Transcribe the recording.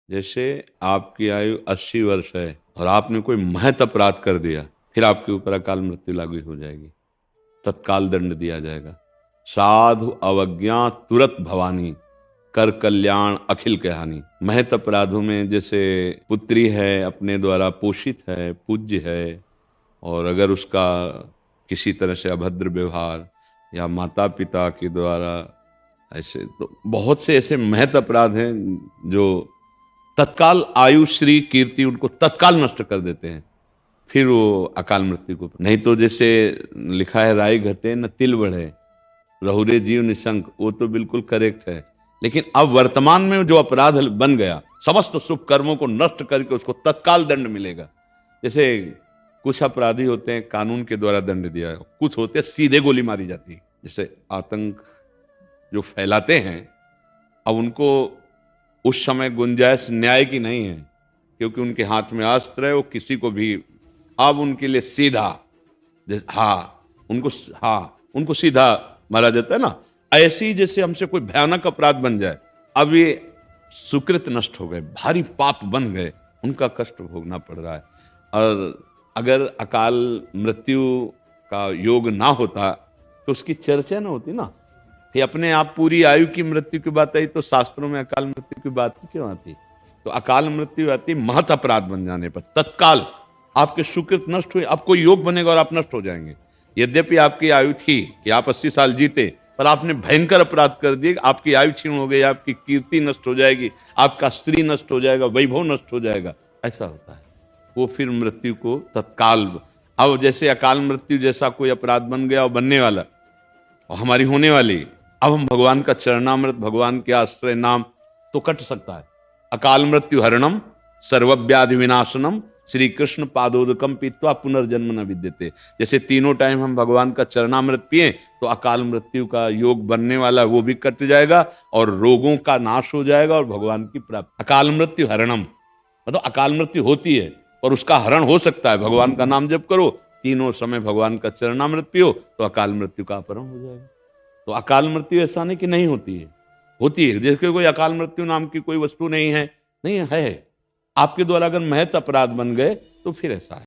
जैसे आपकी आयु 80 वर्ष है और आपने कोई महत अपराध कर दिया, फिर आपके ऊपर अकाल मृत्यु लागू हो जाएगी, तत्काल दंड दिया जाएगा। साधु अवज्ञा तुरत भवानी, कर कल्याण अखिल कहानी। महत अपराधों में जैसे पुत्री है, अपने द्वारा पोषित है, पूज्य है, और अगर उसका किसी तरह से अभद्र व्यवहार या माता पिता के द्वारा ऐसे, तो बहुत से ऐसे महत अपराध हैं जो तत्काल आयु श्री कीर्ति उनको तत्काल नष्ट कर देते हैं, फिर वो अकाल मृत्यु को। नहीं तो जैसे लिखा है, राई घटे न तिल बढ़े, रहुरे जीव निशंक, वो तो बिल्कुल करेक्ट है। लेकिन अब वर्तमान में जो अपराध बन गया, समस्त शुभ कर्मों को नष्ट करके उसको तत्काल दंड मिलेगा। जैसे कुछ अपराधी होते हैं कानून के द्वारा दंड दिया, कुछ होते हैं सीधे गोली मारी जाती है। जैसे आतंक जो फैलाते हैं, अब उनको उस समय गुंजाइश न्याय की नहीं है, क्योंकि उनके हाथ में अस्त्र है, वो किसी को भी, अब उनके लिए सीधा, उनको सीधा मारा जाता है ना। ऐसी जैसे हमसे कोई भयानक अपराध बन जाए, अब ये सुकृत नष्ट हो गए, भारी पाप बन गए, उनका कष्ट भोगना पड़ रहा है। और अगर अकाल मृत्यु का योग ना होता तो उसकी चर्चा ना होती ना। ये अपने आप पूरी आयु की मृत्यु की बात आई तो शास्त्रों में अकाल मृत्यु की बात क्यों आती? तो अकाल मृत्यु आती महत अपराध बन जाने पर, तत्काल आपके सुकृत नष्ट हुए, अब कोई योग बनेगा और आप नष्ट हो जाएंगे। यद्यपि आपकी आयु थी कि आप 80 साल जीते, पर आपने भयंकर अपराध कर दिए, आपकी आयु छीन हो गई, आपकी कीर्ति नष्ट हो जाएगी, आपका स्त्री नष्ट हो जाएगा, वैभव नष्ट हो जाएगा, ऐसा होता है। वो फिर मृत्यु को तत्काल, अब जैसे अकाल मृत्यु जैसा कोई अपराध बन गया और बनने वाला और हमारी होने वाली, अब हम भगवान का चरणामृत, भगवान के आश्रय नाम तो कट सकता है। अकाल मृत्यु हरणम सर्वव्याधि विनाशनम श्री कृष्ण पादोदकम पीत्वा पुनर्जन्म न विद्यते। जैसे तीनों टाइम हम भगवान का चरणामृत पिए तो अकाल मृत्यु का योग बनने वाला वो भी कट जाएगा और रोगों का नाश हो जाएगा और भगवान की प्राप्ति। अकाल मृत्यु हरणम मतलब अकाल मृत्यु होती है और उसका हरण हो सकता है। भगवान का नाम जप करो, तीनों समय भगवान का चरणामृत पियो तो अकाल मृत्यु का अपहरण हो जाएगा। तो अकाल मृत्यु ऐसा नहीं कि नहीं होती है, होती है। जैसे कोई अकाल मृत्यु नाम की कोई वस्तु नहीं है, नहीं है। आपके द्वारा अगर महत अपराध बन गए तो फिर ऐसा है।